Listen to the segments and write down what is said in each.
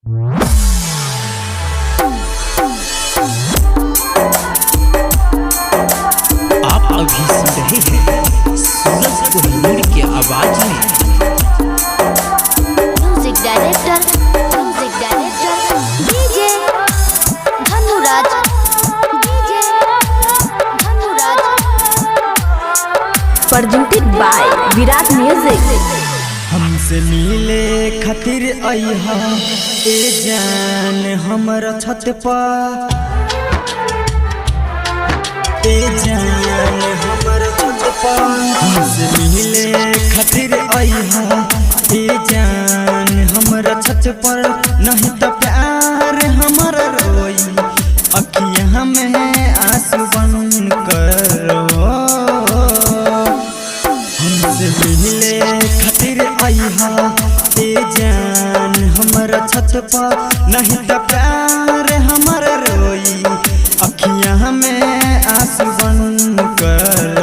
आप अभी सुन रहे हैं सूरज कोहिनूर की आवाज में। Music director DJ Dhanuraj presented by Virat music. हमसे मिले खातिर अइहा ए जान हमरा छत पर, ए जान हमरा छत पर। हमसे मिले खातिर अइहा ए जान हमरा छत पर, नहीं तो प्यार हमारा रोई अखियां में आंसू बन कर। हमसे मिले खातिर अइहा ए जान हमरा छत पर, नहीं तो प्यार हमारा रोई अखियां में आंसू बन कर।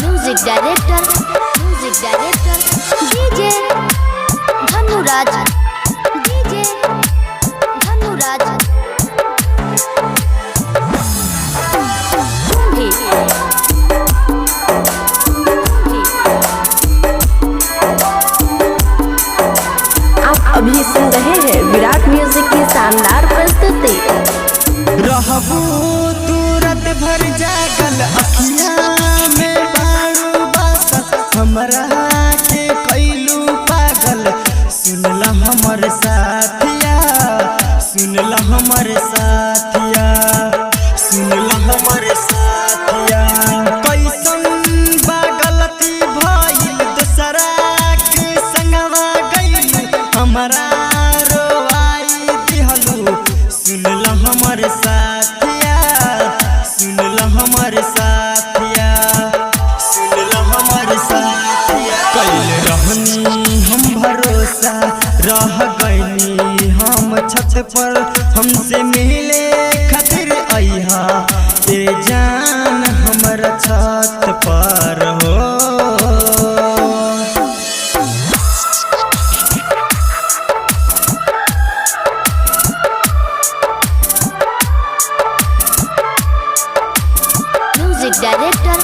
म्यूजिक डायरेक्टर डीजे धनुराज आप अभी सुन रहे हैं विराट म्यूजिक की शानदार प्रस्तुति। रहबू तू रात भर जागल अखियां में बारू बासल, हमरा के कैलू पागल। सुनला हमर साथिया, सुनला हमर साथिया, सुनला हमर साथिया। कैसन बा गलती भइल दूसरा के संगवा गइल, हमरा रोवाई दिहलू। सुनला हमर साथिया, सुनला हमर साथिया, सुनला हमर साथिया। कैल रहनी हम भरोसा, रह गइनी हम छत पर। हमसे मिले खातिर अइहा ए जान हमरा छत पर हो। म्यूजिक डायरेक्टर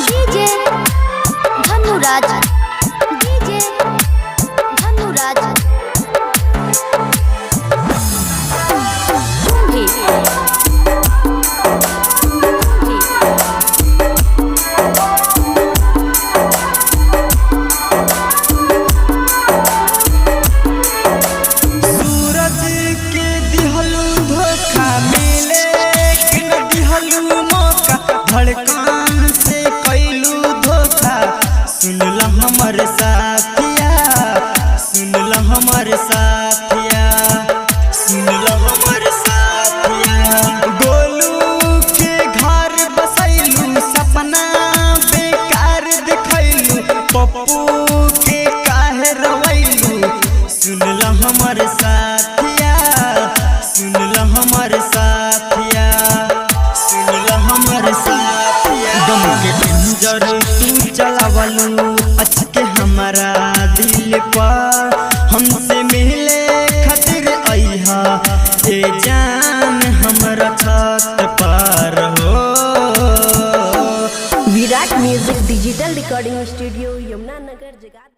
डीजे धनुराज सूरज के दिहलू धोखा, मिले के न दिहलू मौका। धड़कन से कैलू धोखा। सुनला हमर साथिया, सुनला हमर साथिया, सुनला हमर साथिया। गोलू के घर बसैलू, सपना बेकार देखैलू। पप्पू के काहे रवैलू। सुनला हमर साथिया, सुनला हमर साथिया, सुनला हमर साथिया। गम के पिंजर तू चलावलू अचके हमारा दिल पर। हमसे मिले खातिर अइहा ए जान हमरा छत पर हो। Virat music digital recording studio Yamuna Nagar जगह।